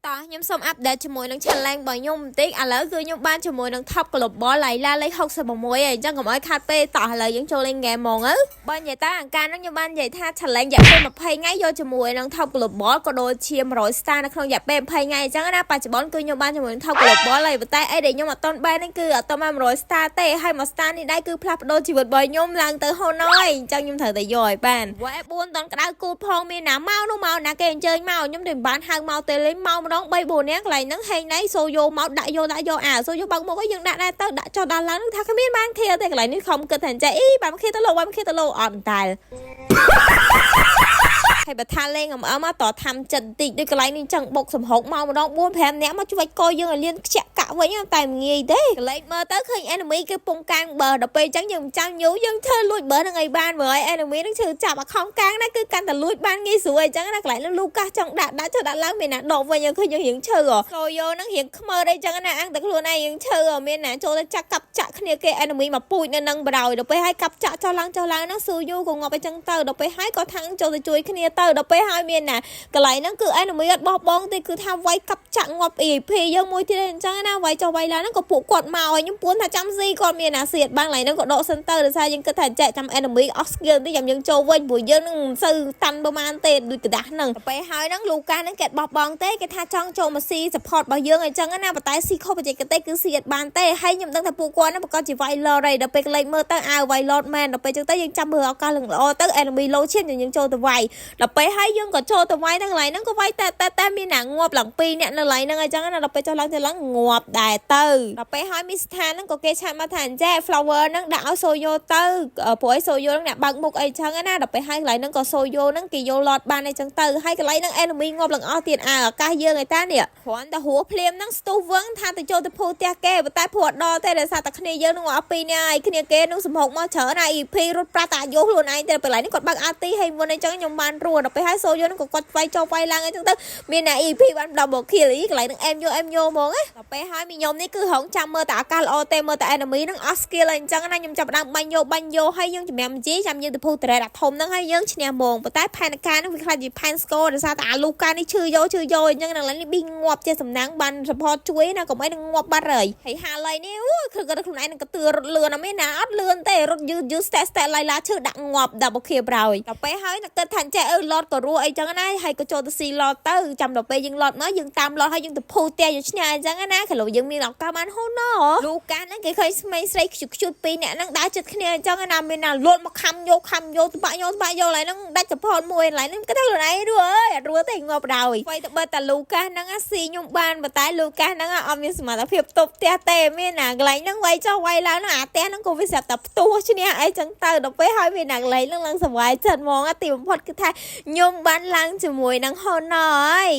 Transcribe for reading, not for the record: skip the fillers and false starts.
តោះខ្ញុំសូមអាប់ដេតជាមួយនឹង challenge របស់ខ្ញុំបន្តិចឥឡូវគឺខ្ញុំបានជាមួយនឹង top global ឡៃឡាលេខ66ហើយអញ្ចឹងកុំឲ្យខាត់ពេកតោះឥឡូវយើងចូលលេង game ហ្មងទៅបើនិយាយទៅអាការហ្នឹងខ្ញុំបាននិយាយថា challenge រយៈពេល20ថ្ងៃយកជាមួយនឹង top global ក៏ដូចជា100 star នៅក្នុងរយៈពេល20ថ្ងៃអញ្ចឹងណាបច្ចុប្បន្នគឺខ្ញុំបានជាមួយនឹង top global ហើយប៉ុន្តែអីដែលខ្ញុំអត់ទាន់បានហ្នឹងគឺអត់ទាន់បាន100 star ទេហើយមួយ star នេះដែរគឺផ្លាស់ប្ដូរជីវិតរបស់ខ្ញុំឡើងទៅហូនហើយអញ្ចឹងខ្ញុំត្រូវតែយកឲ្យបាន web 4តនក្តៅគូផងមានណាមកនោះមកណាគេអញ្ជើញមកខ្ញុំទៅបានហៅមកទេលេងមកម្ដង3 4នាក់កន្លែងហ្នឹងហេងណៃសូយោមកដាក់យកសូយោបើកមុខឲ្យយើងដាក់ដែរទៅដាក់ចុះដល់ឡើងថាគ្មានបានឃ្លៀទេកន្លែងនេះខំគិតថាអញ្ចឹងអីបានឃ្លៀទៅលោកបានឃ្លៀទៅលោកអត់តែហើយបើថាលេងមកតថាំចិត្តតិចដូចកន្លែងនេះចឹងបុកសំហុកមកម្ដង4 5នាក់មកជួយកយយើងឲ្យលៀនខ្ជាក់កាក់វិញតែមិនងាយទេកន្លែងមើលទៅឃើញ enemy គឺពងកាំងបើដល់ពេលចឹងយើងមិនចាំយូរយើងធ្វើលួចបើនឹងឲ្យបានមើលឲ្យ enemy នឹងឈឺចាប់អាខំកាំងណាគឺកាន់តែលួចបានងាយស្រួលអញ្ចឹងណាកន្លែងលូកាសចង់ដាក់ចុះដាក់ឡើងមានណាដកវិញឃើញយើងរៀងឈឺសូយោនឹងរៀងខ្មើអីចឹងណាអាំងតែខ្លួនឯងយើងឈឺមានណាចូលទៅចាក់កាប់ចាក់គ្នាគេ enemy មកពូជនៅនឹងបដ ாய் ដល់ពេលឲ្យកាប់ចាក់ចុះឡើងហ្នឹងស៊ូយូក៏ងាប់អញ្ចឹងទៅដល់ពេលឲ្យក៏ថាំងចូលទៅជួយគ្នាទៅដល់ពេលឲ្យមានណាកន្លែងហ្នឹងគឺ enemy អត់បោះបង់ទេគឺថាវាយកាប់ចាក់ងាប់ EVP យើងមួយទៀតអញ្ចឹងណាវាយចុះវាយឡើងហ្នឹងក៏ពួកគាត់មកឲ្យខ្ញុំពួនថាចាំស៊ីគាត់មានណាសៀតបាំងឡើងហ្នឹងក៏ដកសិនទៅដោយសារយើងគិតថាចែកចាំ enemy អស់ skill តិចចាំយើងចូលវិញព្រោះយើងនឹងមិនសូវតាន់ប្រហែលទេដូចกระดาษហ្នឹងទៅពេលហើយហ្នឹងលូកាហ្នឹងគេបោះបង់ទេគេថាចង់ចូលមកស៊ី support របស់យើងអញ្ចឹងណាប៉ុន្តែស៊ីខុសបច្ចេកទេសគឺស៊ីអត់បានទេហើយខ្ញុំដឹងថាពួកគាត់ហ្នឹងប្រកាសជាវាយ lord ហើយដល់ពេលក្លែងមើលទៅវាយ lord មែនដល់ពេលអញ្ចឹងទៅយើងចាំមើលឱកាសឡើងល្អទៅ enemy low ឈានយើងចូលទៅវាយដល់ពេលហើយយើងក៏ចូលទៅវាយទាំងកន្លែងហ្នឹងក៏វាយតែមានណាងាប់ឡើង2នាក់នៅកន្លែងហ្នឹងអញ្ចឹងណាដល់ពេលចុះឡើងទៅឡើងងាប់ដែរទៅដល់ពេលហើយមីស្ថានហ្នឹងក៏គេឆាតមកថាអញ្ចឹង flower ហ្នឹងដាក់ឲ្យសូយោទៅព្រោះឲ្យសូយោហ្នឹងអ្នកបើកមុខអីចឹងណាដល់ពេលហើយកន្លែងហ្នឹងក៏សូយោហ្នឹងគេយក lot បានអីចឹងទៅហើយកន្លែងហ្នឹង enemy ងាប់ឡើងអស់ទៀតឱកាសយើងឯតានេះគ្រាន់តែហួសភ្លាមហ្នឹងស្ទុះវឹងថាទៅចូលទៅភូផ្ទះគេប៉ុន្តែភូអត់ដល់ទេដោយសារតែគ្នាយើងនឹងអស់2នាក់ហើយគ្នាគេនឹងសម្ហុកមកច្រើនហើយ EP រត់ប្រាស់តាយកខ្លួនឯងទៅកន្លែងនេះគាត់បើកអាទីហើយមុនអីចឹងខ្ញុំបានរស់ដល់ពេលហើយសូយោហ្នឹងក៏គាត់វាយចុះវាយឡើងអីចឹងទៅមានតែ EP បាន double kill កន្លែងហ្នឹងអែមយកហ្មងដល់ពេលហើយមីខ្ញុំនេះគឺហងចាំមើលតែឱកាសល្អទេមើលតែ enemy ហ្នឹងអស់ skill អីចឹងណាខ្ញុំចាប់ដើមបាញ់យកហើយយើងជំរាមជីចាំយើងទៅភូត្រេតអាធំហ្នឹងហើយយើងឈ្នះហ្មងប៉ុន្តែផែនការហ្នឹងវាខ្លាចជាផែន score ដោយសារតែអាលូកានេះឈឺយកអញ្ចឹងដល់នេះប៊ីងាប់ជាសំណាងបាន support ជួយណាកុំឲ្យនឹងងាប់បាត់ហើយហាឡៃនេះគឺគាត់ខ្លួនឯងនឹងក៏ទឿរត់លឿនអត់មានណាអត់លឿនទេរត់យឺ step ឡៃឡាឈឺដាក់ងាប់ double kill ប្រហើយដល់ពេលហើយគិតថាចេះឡតក៏រੂអីចឹងណាហើយក៏ចូលទៅស៊ីឡតទៅចាំដល់ពេលយើងឡតមកយើងតាមឡតហើយយើងទៅភូផ្ទះយើងឈ្នះអញ្ចឹងណាក្រឡូវយើងមានឱកាសបានហូនណលូកាហ្នឹងគេឃើញស្មីស្រីខ្ជុត2នាក់ហ្នឹងដើរចិត្តគ្នាអញ្ចឹងណាមានណាលត់មកខំយកទៅបាក់យកឡើយហ្នឹងដាច់ support មួយឡើយហ្នឹងគេថាខ្លួនឯងរੂអើយអត់រੂទេងាប់ដោយໄວទៅបើតាលូកាហ្នឹងស៊ីខ្ញុំបានប៉ុន្តែលូកាហ្នឹងអត់មានសមត្ថភាពទប់ផ្ទះទេមានណាកន្លែងហ្នឹងវាយចុះវាយឡើងហ្នឹងអាផ្ទះហ្នឹងក៏វាស្រាប់តែផ្ទុះឈ្នះអីចឹងទៅដល់ពេលហើយមានណាកន្លែងហ្នឹងឡើងសុវ័យចិត្តហ្មងទីបំផុតគឺថាខ្ញុំបានឡើងជាមួយនឹងហូនណហើយ